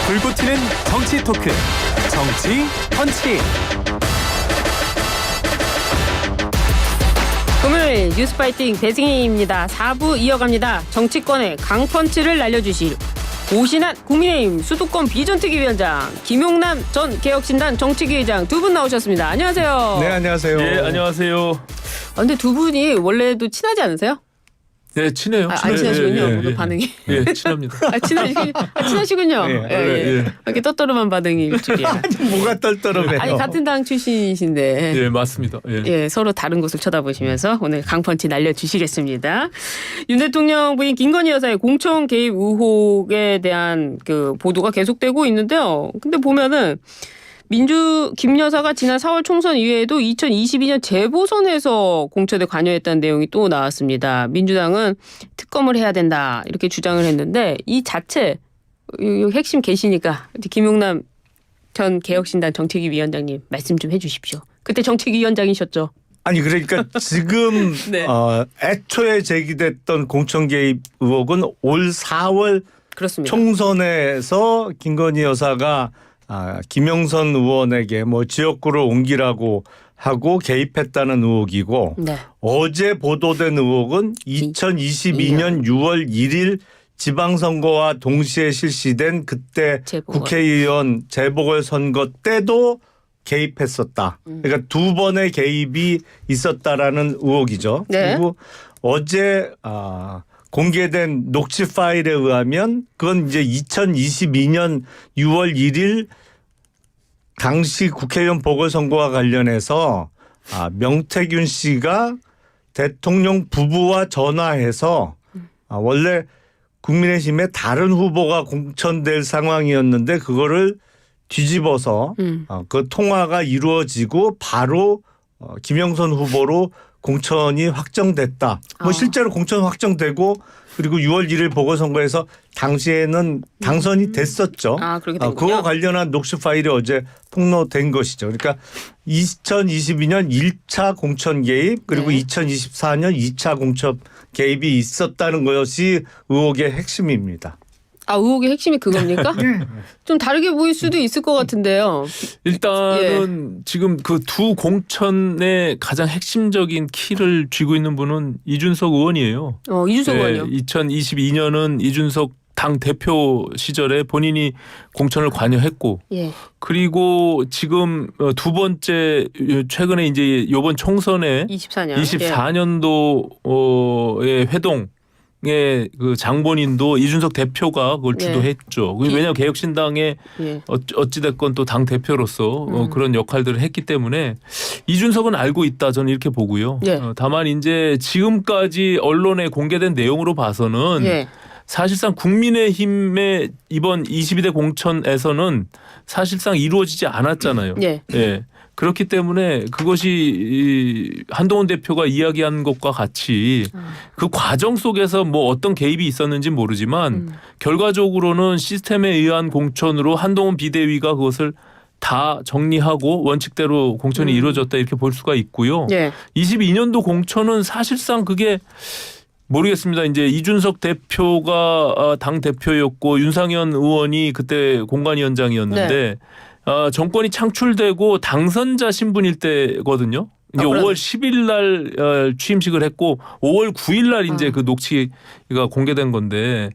불고 튀는 정치 토크 정치 펀치. 금요일 뉴스파이팅 배승희입니다. 4부 이어갑니다. 정치권의 강펀치를 날려주실 오신한 국민의힘 수도권 비전특위위원장 김용남 전 개혁신당 정책위의장 두 분 나오셨습니다. 안녕하세요. 네, 안녕하세요. 네, 안녕하세요. 근데 두 분이 원래도 친하지 않으세요? 네, 친해요. 안 친하시군요. 반응이. 예, 친합니다. 친하시군요. 예. 이렇게 떠떠름한 반응일 줄이야. 뭐가 떨떠름해요. 아니 같은 당 출신이신데. 예, 맞습니다. 예. 서로 다른 곳을 쳐다보시면서 오늘 강펀치 날려주시겠습니다. 윤 대통령 부인 김건희 여사의 공천 개입 의혹에 대한 그 보도가 계속되고 있는데요. 근데 보면은 김 여사가 지난 4월 총선 이후에도 2022년 재보선에서 공천에 관여했다는 내용이 또 나왔습니다. 민주당은 특검을 해야 된다 이렇게 주장을 했는데 이 자체 핵심 계시니까 김용남 전 개혁신당 정책위원장님 말씀 좀 해주십시오. 그때 정책위원장이셨죠? 아니 그러니까 지금 네. 애초에 제기됐던 공천 개입 의혹은 올 4월 그렇습니다. 총선에서 김건희 여사가 김영선 의원에게 뭐 지역구를 옮기라고 하고 개입했다는 의혹이고 네. 어제 보도된 의혹은 2022년 6월 1일 지방선거와 동시에 실시된 그때 재보궐. 국회의원 재보궐선거 때도 개입했었다. 그러니까 두 번의 개입이 있었다라는 의혹이죠. 네. 그리고 어제 공개된 녹취 파일에 의하면 그건 이제 2022년 6월 1일 당시 국회의원 보궐선거와 관련해서 명태균 씨가 대통령 부부와 전화해서 원래 국민의힘에 다른 후보가 공천될 상황이었는데 그거를 뒤집어서 그 통화가 이루어지고 바로 김영선 후보로 공천이 확정됐다. 뭐 실제로 공천 확정되고 그리고 6월 1일 보궐선거에서 당시에는 당선이 됐었죠. 그렇게 된군요. 그거 관련한 녹취 파일이 어제 폭로된 것이죠. 그러니까 2022년 1차 공천 개입 그리고 네. 2024년 2차 공천 개입이 있었다는 것이 의혹의 핵심입니다. 의혹의 핵심이 그겁니까? 네. 좀 다르게 보일 수도 있을 것 같은데요. 일단은 지금 그 두 공천의 가장 핵심적인 키를 쥐고 있는 분은 이준석 의원이에요. 이준석 의원이요. 2022년은 이준석 당 대표 시절에 본인이 공천을 관여했고 예. 그리고 지금 두 번째 최근에 이제 이번 총선에 24년도의 회동 그 장본인도 이준석 대표가 그걸 주도했죠. 왜냐하면 개혁신당의 어찌됐건 또 당 대표로서 그런 역할들을 했기 때문에 이준석은 알고 있다 저는 이렇게 보고요. 다만 이제 지금까지 언론에 공개된 내용으로 봐서는 사실상 국민의힘의 이번 22대 공천에서는 사실상 이루어지지 않았잖아요. 그렇기 때문에 그것이 한동훈 대표가 이야기한 것과 같이 그 과정 속에서 뭐 어떤 개입이 있었는지 모르지만 결과적으로는 시스템에 의한 공천으로 한동훈 비대위가 그것을 다 정리하고 원칙대로 공천이 이루어졌다 이렇게 볼 수가 있고요. 22년도 공천은 사실상 그게 모르겠습니다. 이제 이준석 대표가 당 대표였고 윤상현 의원이 그때 공관위원장이었는데 정권이 창출되고 당선자 신분일 때거든요. 이제 5월 10일 날 취임식을 했고 5월 9일 날 이제 그 녹취가 공개된 건데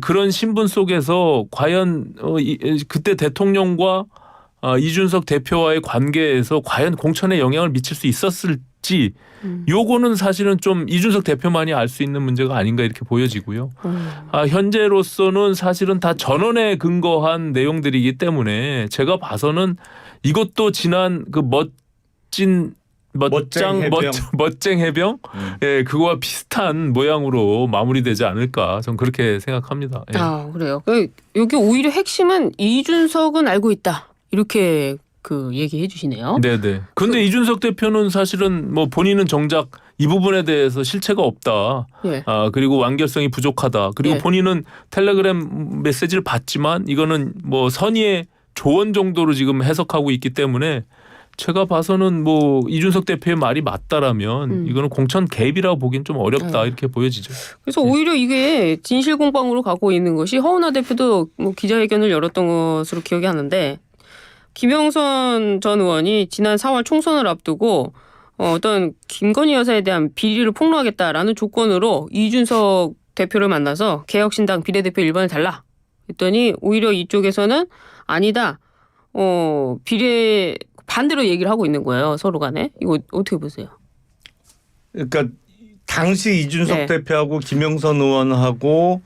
그런 신분 속에서 과연 그때 대통령과 이준석 대표와의 관계에서 과연 공천에 영향을 미칠 수 있었을지 요거는 사실은 좀 이준석 대표만이 알 수 있는 문제가 아닌가 이렇게 보여지고요. 현재로서는 사실은 다 전원에 근거한 내용들이기 때문에 제가 봐서는 이것도 지난 그 멋쟁 해병 그거와 비슷한 모양으로 마무리되지 않을까 저는 그렇게 생각합니다. 그래요. 여기 오히려 핵심은 이준석은 알고 있다 이렇게 얘기해 주시네요. 네네. 근데 이준석 대표는 사실은 뭐 본인은 정작 이 부분에 대해서 실체가 없다. 그리고 완결성이 부족하다. 그리고 본인은 텔레그램 메시지를 받지만 이거는 뭐 선의의 조언 정도로 지금 해석하고 있기 때문에 제가 봐서는 뭐 이준석 대표의 말이 맞다라면 이거는 공천 개입이라고 보기엔 좀 어렵다 이렇게 보여지죠. 그래서 오히려 이게 진실 공방으로 가고 있는 것이 허은하 대표도 뭐 기자회견을 열었던 것으로 기억이 하는데 김영선 전 의원이 지난 4월 총선을 앞두고 어떤 김건희 여사에 대한 비리를 폭로하겠다라는 조건으로 이준석 대표를 만나서 개혁신당 비례대표 1번을 달라 했더니 오히려 이쪽에서는 아니다. 비례 반대로 얘기를 하고 있는 거예요. 서로 간에. 이거 어떻게 보세요? 그러니까 당시 이준석 대표하고 김영선 의원하고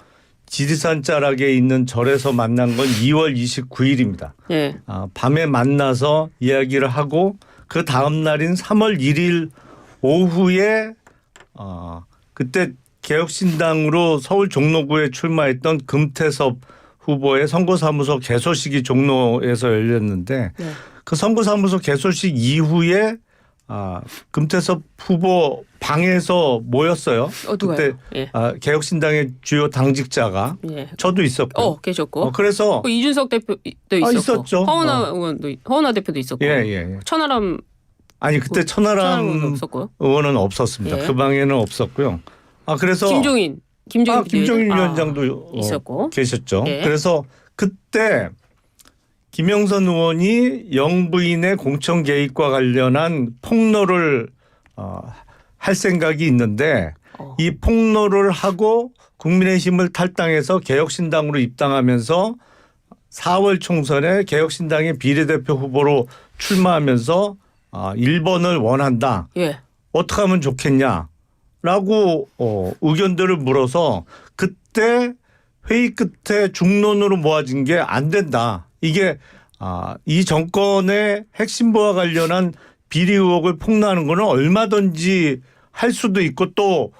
지리산 자락에 있는 절에서 만난 건 2월 29일입니다. 네. 밤에 만나서 이야기를 하고 그 다음 날인 3월 1일 오후에 그때 개혁신당으로 서울 종로구에 출마했던 금태섭 후보의 선거사무소 개소식이 종로에서 열렸는데 그 선거사무소 개소식 이후에 금태섭 후보 방에서 모였어요. 그때 개혁신당의 주요 당직자가 저도 있었고 계셨고 그래서 이준석 대표도 있었고 있었죠. 허은하 대표도 있었고 천하람 아니 그때 천하람 의원은 없었습니다. 그 방에는 없었고요. 그래서 김종인 위원장도 있었고 계셨죠. 그래서 그때 김영선 의원이 영부인의 공천 개입과 관련한 폭로를 할 생각이 있는데 이 폭로를 하고 국민의힘을 탈당해서 개혁신당으로 입당하면서 4월 총선에 개혁신당의 비례대표 후보로 출마하면서 1번을 원한다. 어떻게 하면 좋겠냐라고 의견들을 물어서 그때 회의 끝에 중론으로 모아진 게 안 된다. 이게 이 정권의 핵심부와 관련한 비리 의혹을 폭로하는 거는 얼마든지 할 수도 있고 또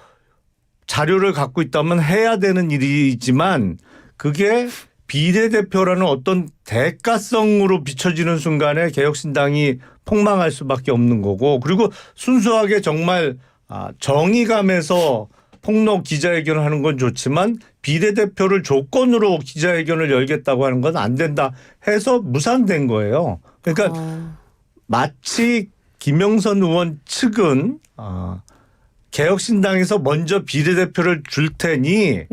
자료를 갖고 있다면 해야 되는 일이지만 그게 비례대표라는 어떤 대가성으로 비춰지는 순간에 개혁신당이 폭망할 수밖에 없는 거고 그리고 순수하게 정말 정의감에서 폭로 기자회견을 하는 건 좋지만 비례대표를 조건으로 기자회견을 열겠다고 하는 건 안 된다 해서 무산된 거예요. 그러니까 마치 김영선 의원 측은 개혁신당에서 먼저 비례대표를 줄 테니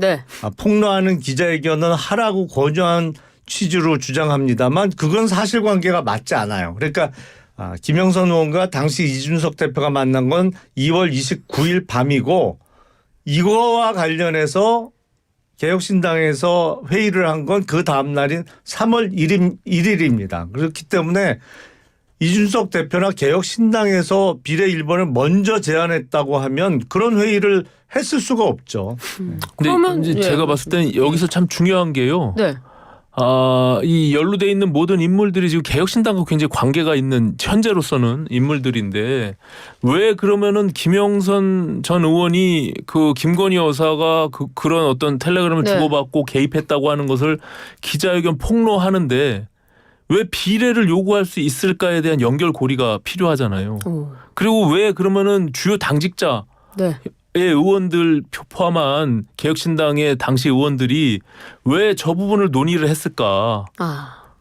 폭로하는 기자회견은 하라고 권유한 취지로 주장합니다만 그건 사실관계가 맞지 않아요. 그러니까 김영선 의원과 당시 이준석 대표가 만난 건 2월 29일 밤이고 이거와 관련해서 개혁신당에서 회의를 한 건 그 다음 날인 3월 1일입니다. 그렇기 때문에 이준석 대표나 개혁신당에서 비례 1번을 먼저 제안했다고 하면 그런 회의를 했을 수가 없죠. 근데 이제 제가 봤을 때는 여기서 참 중요한 게요. 이 연루돼 있는 모든 인물들이 지금 개혁신당과 굉장히 관계가 있는 현재로서는 인물들인데 왜 그러면은 김영선 전 의원이 그 김건희 여사가 그런 어떤 텔레그램을 주고받고 개입했다고 하는 것을 기자회견 폭로하는데 왜 비례를 요구할 수 있을까에 대한 연결고리가 필요하잖아요. 그리고 왜 그러면은 주요 당직자 의원들 포함한 개혁신당의 당시 의원들이 왜 저 부분을 논의를 했을까?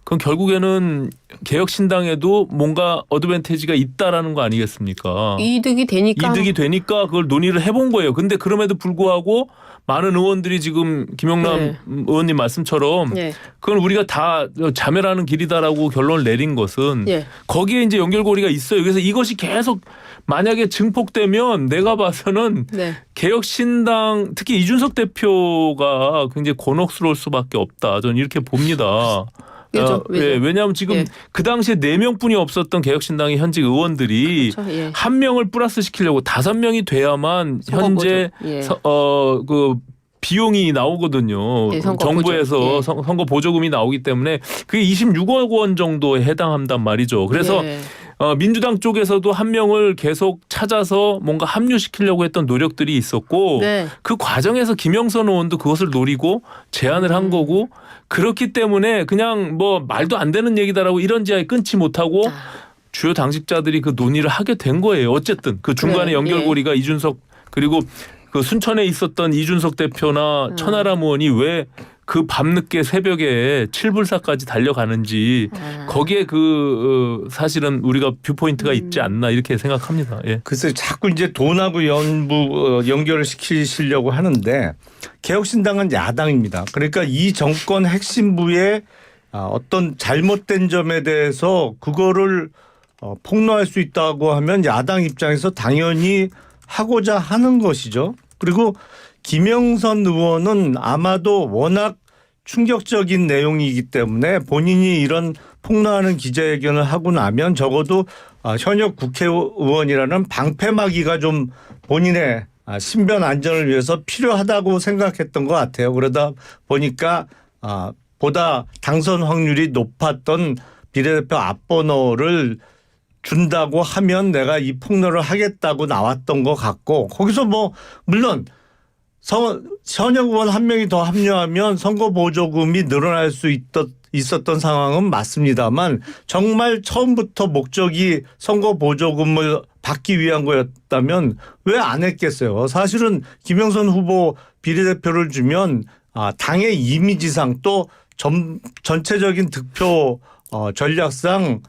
그건 결국에는 개혁신당에도 뭔가 어드밴티지가 있다라는 거 아니겠습니까? 이득이 되니까 그걸 논의를 해본 거예요. 근데 그럼에도 불구하고 많은 의원들이 지금 김영남 의원님 말씀처럼 그건 우리가 다 자멸하는 길이다라고 결론을 내린 것은 거기에 이제 연결고리가 있어요. 그래서 이것이 계속 만약에 증폭되면 내가 봐서는 개혁신당 특히 이준석 대표가 굉장히 곤혹스러울 수밖에 없다. 저는 이렇게 봅니다. 왜냐하면 지금 그 당시에 4명뿐이 없었던 개혁신당의 현직 의원들이 한 명을 플러스 시키려고 5명이 돼야만 현재 그 비용이 나오거든요. 정부에서 선거 보조금이 나오기 때문에 그게 26억 원 정도에 해당한단 말이죠. 그래서 민주당 쪽에서도 한 명을 계속 찾아서 뭔가 합류시키려고 했던 노력들이 있었고 그 과정에서 김영선 의원도 그것을 노리고 제안을 한 거고 그렇기 때문에 그냥 뭐 말도 안 되는 얘기다라고 이런지하에 끊지 못하고 주요 당직자들이 그 논의를 하게 된 거예요. 어쨌든 그 중간에 연결고리가 이준석 그리고 그 순천에 있었던 이준석 대표나 천하람 의원이 왜 그 밤늦게 새벽에 칠불사까지 달려가는지 거기에 사실은 우리가 뷰포인트가 있지 않나 이렇게 생각합니다. 예. 글쎄 자꾸 이제 돈하고 연결을 시키시려고 하는데 개혁신당은 야당입니다. 그러니까 이 정권 핵심부의 어떤 잘못된 점에 대해서 그거를 폭로할 수 있다고 하면 야당 입장에서 당연히 하고자 하는 것이죠. 그리고 김영선 의원은 아마도 워낙 충격적인 내용이기 때문에 본인이 이런 폭로하는 기자회견을 하고 나면 적어도 현역 국회의원이라는 방패막이가 좀 본인의 신변 안전을 위해서 필요하다고 생각했던 것 같아요. 그러다 보니까 보다 당선 확률이 높았던 비례대표 앞번호를 준다고 하면 내가 이 폭로를 하겠다고 나왔던 것 같고 거기서 뭐 물론 현역 의원 한 명이 더 합류하면 선거 보조금이 늘어날 수 있었던 상황은 맞습니다만 정말 처음부터 목적이 선거 보조금을 받기 위한 거였다면 왜 안 했겠어요. 사실은 김영선 후보 비례대표를 주면 당의 이미지상 또 전체적인 득표 전략상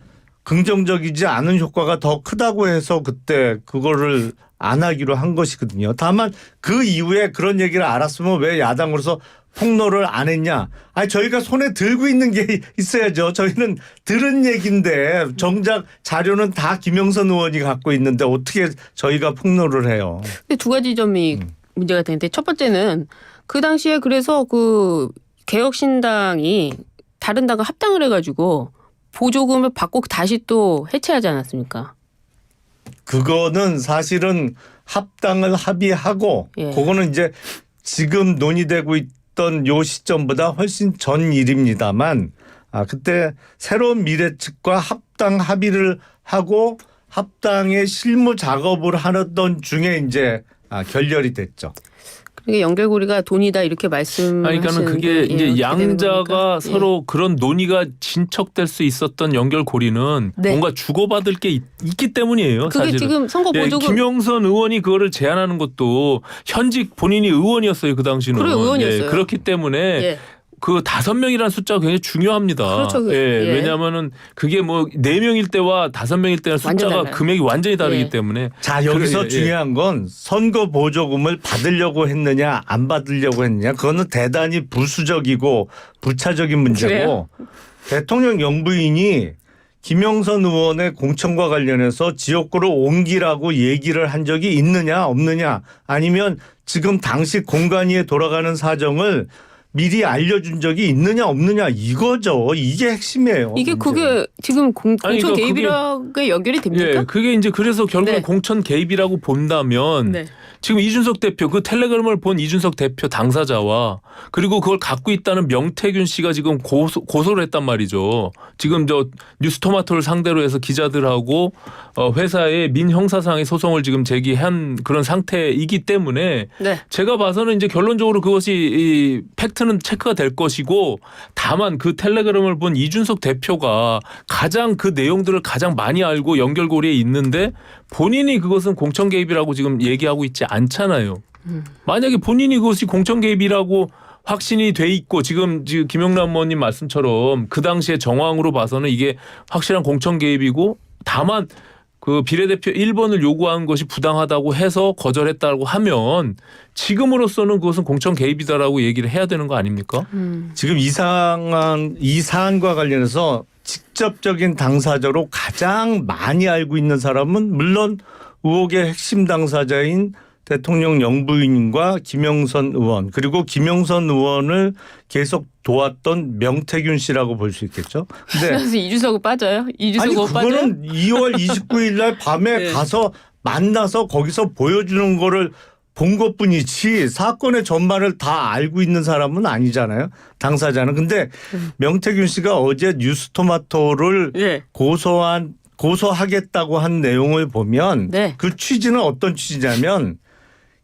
긍정적이지 않은 효과가 더 크다고 해서 그때 그거를 안 하기로 한 것이거든요. 다만 그 이후에 그런 얘기를 알았으면 왜 야당으로서 폭로를 안 했냐. 저희가 손에 들고 있는 게 있어야죠. 저희는 들은 얘기인데 정작 자료는 다 김영선 의원이 갖고 있는데 어떻게 저희가 폭로를 해요. 근데 두 가지 점이 문제가 되는데 첫 번째는 그 당시에 그래서 그 개혁신당이 다른 당과 합당을 해가지고 보조금을 받고 다시 또 해체하지 않았습니까? 그거는 사실은 합당을 합의하고 예. 그거는 이제 지금 논의되고 있던 요 시점보다 훨씬 전 일입니다만 그때 새로운 미래 측과 합당 합의를 하고 합당의 실무 작업을 하던 중에 이제 결렬이 됐죠. 이게 연결고리가 돈이다 이렇게 말씀하시는 그러니까는 그게 이제 양자가 서로 그런 논의가 진척될 수 있었던 연결고리는 네. 뭔가 주고받을 게 있기 때문이에요. 그게 사실은. 지금 선거 보조금 김영선 의원이 그거를 제안하는 것도 현직 본인이 의원이었어요. 그 당시는. 그래, 의원이었어요. 그렇기 때문에 예. 그 5명이라는 숫자가 굉장히 중요합니다. 그렇죠. 예. 예. 왜냐하면은 그게 뭐 4명일 때와 5명일 때는 완전 숫자가 달라요. 금액이 완전히 다르기 예. 때문에. 자, 여기서 예. 중요한 건 선거 보조금을 받으려고 했느냐 안 받으려고 했느냐 그거는 대단히 부수적이고 부차적인 문제고 그래요? 대통령 영부인이 김영선 의원의 공천과 관련해서 지역구로 옮기라고 얘기를 한 적이 있느냐 없느냐 아니면 지금 당시 공관위에 돌아가는 사정을 미리 알려준 적이 있느냐 없느냐 이거죠. 이게 핵심이에요. 이게 그게 지금 공천 개입이라고 연결이 됩니까? 예, 그게 이제 그래서 결국은 네. 공천 개입이라고 본다면 네. 지금 이준석 대표 그 텔레그램을 본 이준석 대표 당사자와 그리고 그걸 갖고 있다는 명태균 씨가 지금 고소를 했단 말이죠. 지금 저 뉴스토마토를 상대로 해서 기자들하고 회사의 민형사상의 소송을 지금 제기한 그런 상태이기 때문에 네. 제가 봐서는 이제 결론적으로 그것이 이 팩트는 체크가 될 것이고 다만 그 텔레그램을 본 이준석 대표가 가장 그 내용들을 가장 많이 알고 연결고리에 있는데 본인이 그것은 공천 개입이라고 지금 얘기하고 있지 않잖아요. 만약에 본인이 그것이 공천 개입이라고 확신이 돼 있고 지금 김영남 의원님 말씀처럼 그 당시에 정황으로 봐서는 이게 확실한 공천 개입이고 다만 그 비례대표 1번을 요구한 것이 부당하다고 해서 거절했다고 하면 지금으로서는 그것은 공천 개입이다라고 얘기를 해야 되는 거 아닙니까? 지금 이 사안과 관련해서 직접적인 당사자로 가장 많이 알고 있는 사람은 물론 의혹의 핵심 당사자인 대통령 영부인과 김영선 의원 그리고 김영선 의원을 계속 도왔던 명태균 씨라고 볼 수 있겠죠. 근데 그래서 이준석은 빠져요? 이준석 아니 의원 빠져요? 그거는 2월 29일 날 밤에 네. 가서 만나서 거기서 보여주는 거를 본 것뿐이지 사건의 전말을 다 알고 있는 사람은 아니잖아요. 당사자는. 근데 명태균 씨가 어제 뉴스토마토를 네. 고소하겠다고 한 내용을 보면 네. 그 취지는 어떤 취지냐면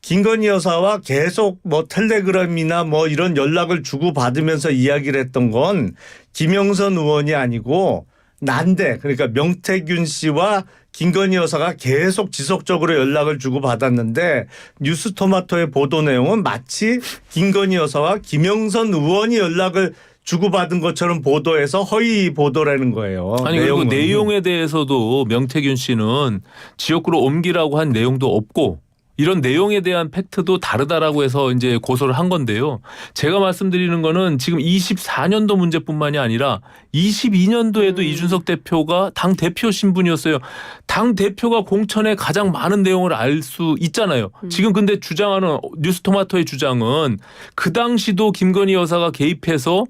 김건희 여사와 계속 뭐 텔레그램이나 뭐 이런 연락을 주고받으면서 이야기를 했던 건 김영선 의원이 아니고 난데 그러니까 명태균 씨와 김건희 여사가 계속 지속적으로 연락을 주고받았는데 뉴스토마토의 보도 내용은 마치 김건희 여사와 김영선 의원이 연락을 주고받은 것처럼 보도해서 허위 보도라는 거예요. 아니 그리고 내용에 대해서도 명태균 씨는 지역구로 옮기라고 한 내용도 없고 이런 내용에 대한 팩트도 다르다라고 해서 이제 고소를 한 건데요. 제가 말씀드리는 거는 지금 24년도 문제뿐만이 아니라 22년도에도 이준석 대표가 당 대표 신분이었어요. 당 대표가 공천에 가장 많은 내용을 알 수 있잖아요. 지금 근데 주장하는 뉴스토마토의 주장은 그 당시도 김건희 여사가 개입해서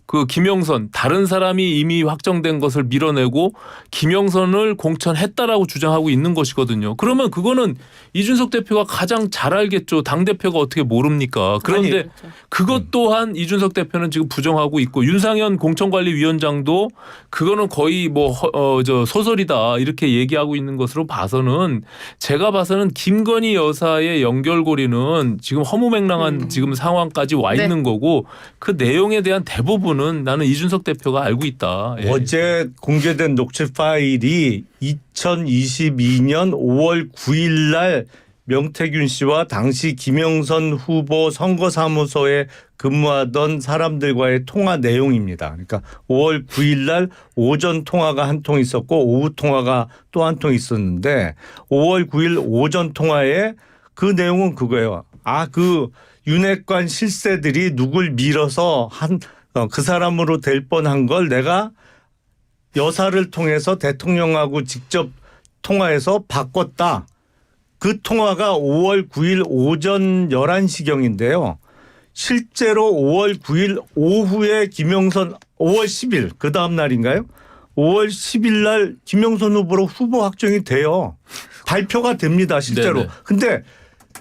그 김영선 다른 사람이 이미 확정된 것을 밀어내고 김영선을 공천했다라고 주장하고 있는 것이거든요. 그러면 그거는 이준석 대표가 가장 잘 알겠죠. 당대표가 어떻게 모릅니까? 그런데 아니, 그것 또한 이준석 대표는 지금 부정하고 있고 윤상현 공천관리위원장도 그거는 거의 뭐 소설이다 이렇게 얘기하고 있는 것으로 봐서는 제가 봐서는 김건희 여사의 연결고리는 지금 허무맹랑한 지금 상황까지 와 네. 있는 거고 그 내용에 대한 대부분은 나는 이준석 대표가 알고 있다. 예. 어제 공개된 녹취 파일이 2022년 5월 9일 날 명태균 씨와 당시 김영선 후보 선거사무소에 근무하던 사람들과의 통화 내용입니다. 그러니까 5월 9일 날 오전 통화가 한 통 있었고 오후 통화가 또 한 통 있었는데 5월 9일 오전 통화에 그 내용은 그거예요. 그 윤핵관 실세들이 누굴 밀어서 그 사람으로 될 뻔한 걸 내가 여사를 통해서 대통령하고 직접 통화해서 바꿨다. 그 통화가 5월 9일 오전 11시경인데요. 실제로 5월 9일 오후에 김영선 5월 10일 그 다음 날인가요? 5월 10일 날 김영선 후보로 후보 확정이 돼요. 발표가 됩니다. 실제로. 네네. 근데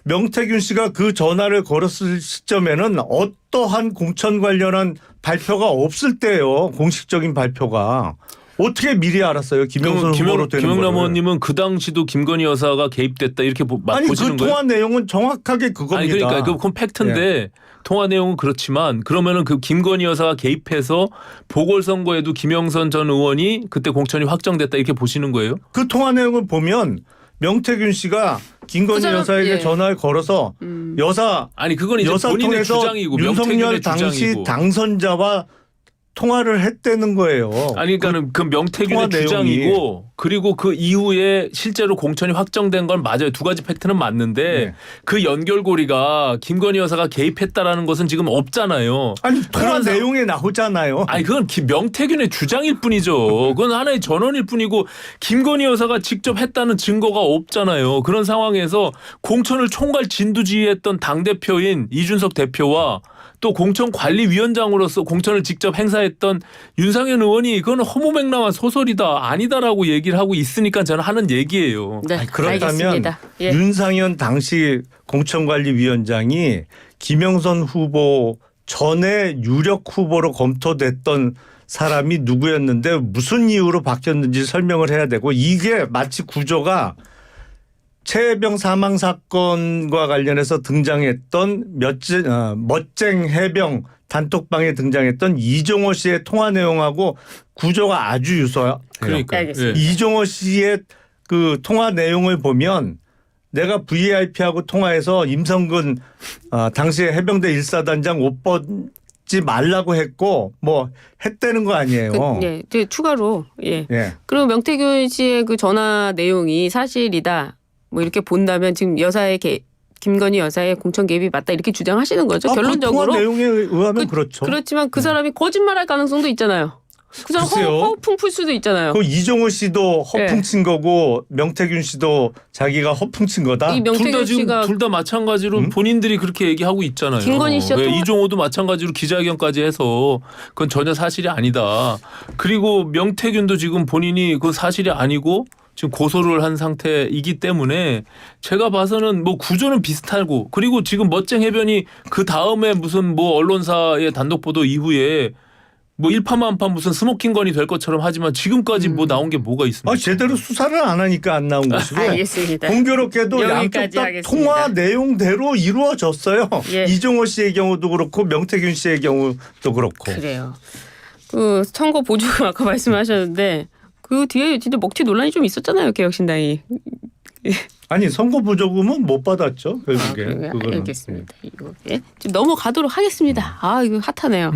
명태균 씨가 그 전화를 걸었을 시점에는 어떠한 공천 관련한 발표가 없을 때예요. 공식적인 발표가. 어떻게 미리 알았어요? 김영선 후보로 되는 거를. 김영남 의원님은 그 당시도 김건희 여사가 개입됐다 이렇게 아니 보시는 그 거예요? 통화 내용은 정확하게 그겁니다. 아니 그러니까 그건 팩트인데 통화 내용은 그렇지만 그러면은 그 김건희 여사가 개입해서 보궐선거에도 김영선 전 의원이 그때 공천이 확정됐다 이렇게 보시는 거예요? 그 통화 내용을 보면 명태균 씨가 김건희 사람, 여사에게 예. 전화를 걸어서 여사 아니 그건 이제 여사 본인의 통해서 주장이고 윤석열 명태균의 당시 주장이고. 당선자와 통화를 했다는 거예요. 아니 그러니까는 그 명태균의 통화 주장이고 그리고 그 이후에 실제로 공천이 확정된 건 맞아요. 두 가지 팩트는 맞는데 네. 그 연결고리가 김건희 여사가 개입했다라는 것은 지금 없잖아요. 아니 통화 그런 내용에 나오잖아요. 아니 그건 명태균의 주장일 뿐이죠. 그건 하나의 전언일 뿐이고 김건희 여사가 직접 했다는 증거가 없잖아요. 그런 상황에서 공천을 총괄 진두지휘했던 당대표인 이준석 대표와 또 공천관리위원장으로서 공천을 직접 행사했던 윤상현 의원이 그건 허무맹랑한 소설이다 아니다라고 얘기를 하고 있으니까 저는 하는 얘기예요. 네, 그렇다면 알겠습니다. 예. 윤상현 당시 공천관리위원장이 김영선 후보 전에 유력 후보로 검토됐던 사람이 누구였는데 무슨 이유로 바뀌었는지 설명을 해야 되고 이게 마치 구조가 최혜병 사망 사건과 관련해서 등장했던 멋쟁 해병 단톡방에 등장했던 이종호 씨의 통화 내용하고 구조가 아주 유사해요. 그러니까 알겠습니다. 이종호 씨의 그 통화 내용을 보면 내가 VIP하고 통화해서 임성근 당시에 해병대 1사단장 옷 벗지 말라고 했고 뭐 했다는 거 아니에요. 예, 추가로 예. 예. 그리고 명태균 씨의 그 전화 내용이 사실이다. 뭐 이렇게 본다면 지금 김건희 여사의 공천 개입이 맞다 이렇게 주장하시는 거죠. 결론적으로. 그 통화 내용에 의하면 그렇죠. 그렇지만 그 사람이 거짓말할 가능성도 있잖아요. 그 사람 글쎄요. 허풍 풀 수도 있잖아요. 그 이종호 씨도 허풍친 거고 명태균 씨도 자기가 허풍친 거다. 이 명태균 씨가 둘 다 마찬가지로 본인들이 그렇게 얘기하고 있잖아요. 김건희 씨와 이종호도 마찬가지로 기자회견까지 해서 그건 전혀 사실이 아니다. 그리고 명태균도 지금 본인이 그 사실이 아니고 지금 고소를 한 상태이기 때문에 제가 봐서는 뭐 구조는 비슷하고 그리고 지금 멋쟁 해변이 그 다음에 무슨 뭐 언론사의 단독 보도 이후에 뭐 일파만파 무슨 스모킹건이 될 것처럼 하지만 지금까지 뭐 나온 게 뭐가 있습니까? 제대로 수사를 안 하니까 안 나온 것이고 알겠습니다. 공교롭게도 양쪽 여기까지 다 하겠습니다. 통화 내용대로 이루어졌어요. 예. 이종호 씨의 경우도 그렇고 명태균 씨의 경우도 그렇고. 그래요. 그 선거 보조금 아까 말씀하셨는데 그 뒤에 진짜 먹튀 논란이 좀 있었잖아요. 개혁신당이. 아니 선거 보조금은 못 받았죠 결국에. 그거는. 알겠습니다. 이거 좀 넘어가도록 하겠습니다. 아 이거 핫하네요.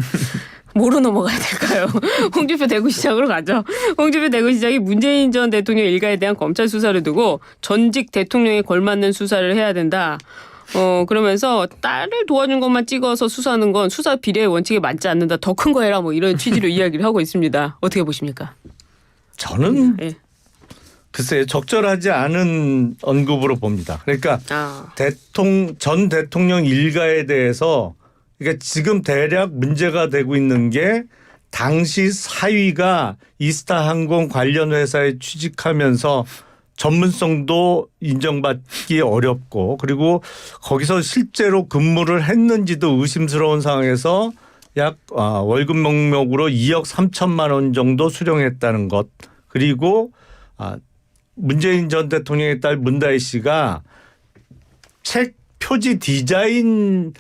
뭐로 넘어가야 될까요? 홍준표 대구시장으로 가죠. 홍준표 대구시장이 문재인 전 대통령 일가에 대한 검찰 수사를 두고 전직 대통령에 걸맞는 수사를 해야 된다. 그러면서 딸을 도와준 것만 찍어서 수사하는 건 수사 비례의 원칙에 맞지 않는다. 더 큰 거 해라. 뭐 이런 취지로 이야기를 하고 있습니다. 어떻게 보십니까? 저는 예. 글쎄 적절하지 않은 언급으로 봅니다. 그러니까 전 대통령 일가에 대해서 그러니까 지금 대략 문제가 되고 있는 게 당시 사위가 이스타항공 관련 회사에 취직하면서 전문성도 인정받기 어렵고 그리고 거기서 실제로 근무를 했는지도 의심스러운 상황에서 약 월급 명목으로 2억 3천만 원 정도 수령했다는 것 그리고 문재인 전 대통령의 딸 문다혜 씨가 책 표지 디자인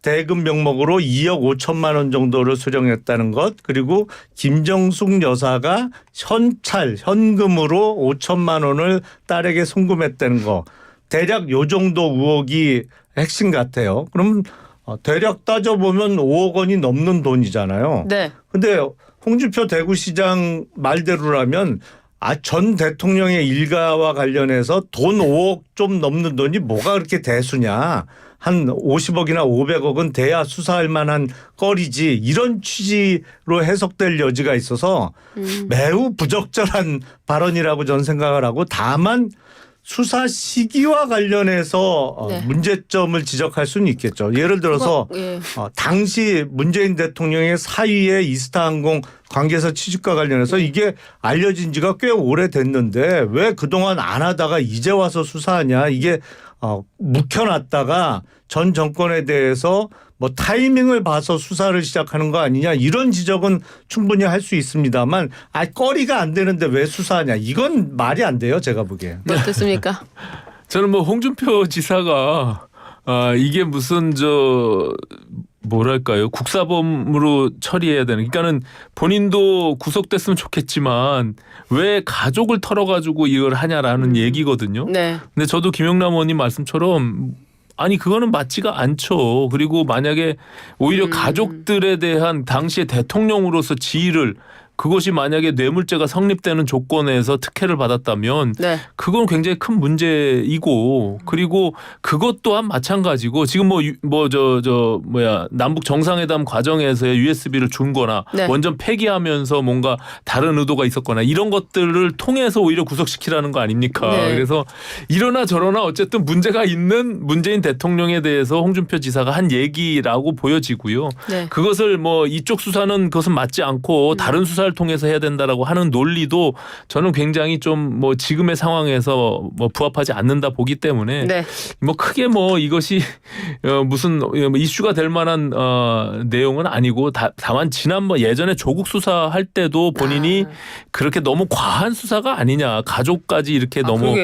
대금 명목으로 2억 5천만 원 정도를 수령했다는 것 그리고 김정숙 여사가 현금으로 5천만 원을 딸에게 송금했다는 거 대략 요 정도 의혹이 핵심 같아요. 그럼 대략 따져보면 5억 원이 넘는 돈이잖아요. 네. 근데 홍준표 대구시장 말대로라면 전 대통령의 일가와 관련해서 돈 5억 좀 넘는 돈이 뭐가 그렇게 대수냐. 한 50억이나 500억은 돼야 수사할 만한 거리지 이런 취지로 해석될 여지가 있어서 매우 부적절한 발언이라고 저는 생각을 하고 다만 수사 시기와 관련해서 네. 문제점을 지적할 수는 있겠죠. 예를 들어서 예. 당시 문재인 대통령의 사위의 이스타항공 관계사 취직과 관련해서 이게 알려진 지가 꽤 오래됐는데 왜 그동안 안 하다가 이제 와서 수사하냐. 이게 묵혀놨다가 전 정권에 대해서 뭐 타이밍을 봐서 수사를 시작하는 거 아니냐 이런 지적은 충분히 할 수 있습니다만 거리가 안 되는데 왜 수사하냐 이건 말이 안 돼요 제가 보기에. 어떻습니까? 저는 뭐 홍준표 지사가 이게 무슨 뭐랄까요 국사범으로 처리해야 되는 그러니까는 본인도 구속됐으면 좋겠지만 왜 가족을 털어가지고 이걸 하냐라는 얘기거든요. 네. 근데 저도 김영남 의원님 말씀처럼 아니 그거는 맞지가 않죠. 그리고 만약에 오히려 가족들에 대한 당시의 대통령으로서 지위를 그것이 만약에 뇌물죄가 성립되는 조건에서 특혜를 받았다면 네. 그건 굉장히 큰 문제이고 그리고 그것 또한 마찬가지고 지금 남북 정상회담 과정에서의 USB를 준 거나 네. 원전 폐기하면서 뭔가 다른 의도가 있었거나 이런 것들을 통해서 오히려 구속시키라는 거 아닙니까? 네. 그래서 이러나 저러나 어쨌든 문제가 있는 문재인 대통령에 대해서 홍준표 지사가 한 얘기라고 보여지고요. 네. 그것을 뭐 이쪽 수사는 그것은 맞지 않고 다른 수사를 통해서 해야 된다라고 하는 논리도 저는 굉장히 좀 뭐 지금의 상황에서 뭐 부합하지 않는다 보기 때문에 네. 뭐 크게 뭐 이것이 무슨 이슈가 될 만한 내용은 아니고 다만 지난번 예전에 조국 수사할 때도 본인이 그렇게 너무 과한 수사가 아니냐 가족까지 이렇게 너무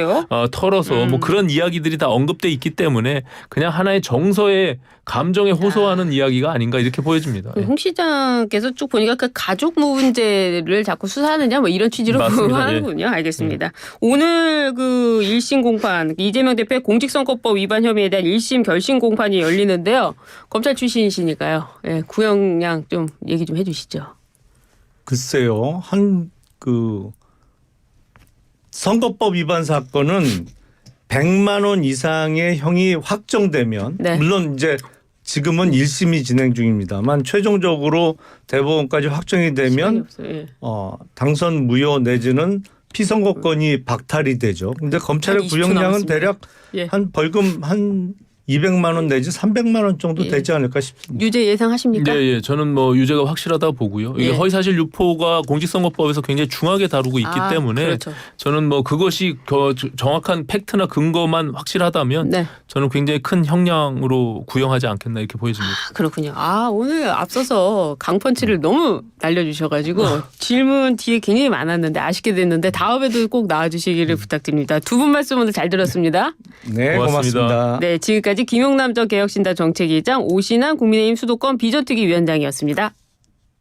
털어서 뭐 그런 이야기들이 다 언급돼 있기 때문에 그냥 하나의 정서의 감정에 호소하는 이야기가 아닌가 이렇게 보여집니다. 홍 시장께서 쭉 보니까 그 가족 문제를 자꾸 수사하느냐 뭐 이런 취지로 하는군요. 알겠습니다. 오늘 그 1심 공판 이재명 대표의 공직선거법 위반 혐의에 대한 1심 결심 공판이 열리는데요. 검찰 출신이시니까요. 예, 구형량 좀 얘기 좀 해주시죠. 글쎄요. 선거법 위반 사건은 100만 원 이상의 형이 확정되면 네. 물론 이제 지금은 1심이 진행 중입니다만 최종적으로 대법원까지 확정이 되면 예. 당선 무효 내지는 피선거권이 박탈이 되죠. 근데 검찰의 20초 구형량은 남았습니다. 대략 예. 한 벌금 한 200만 원 내지 300만 원 정도 되지 않을까 싶습니다. 유죄 예상하십니까? 예. 저는 뭐 유죄가 확실하다고 보고요. 이게 예. 허위사실 유포가 공직선거법에서 굉장히 중하게 다루고 있기 때문에 그렇죠. 저는 뭐 그것이 정확한 팩트나 근거만 확실하다면 네. 저는 굉장히 큰 형량으로 구형하지 않겠나 이렇게 보여집니다. 그렇군요. 오늘 앞서서 강펀치를 너무 날려주셔가지고 질문 뒤에 굉장히 많았는데 아쉽게 됐는데 다음에도 꼭 나와주시기를 부탁드립니다. 두 분 말씀 오늘 잘 들었습니다. 네, 고맙습니다. 네, 지금까지 김용남 전 개혁신당 정책위의장 오신환 국민의힘 수도권 비전특위 위원장이었습니다.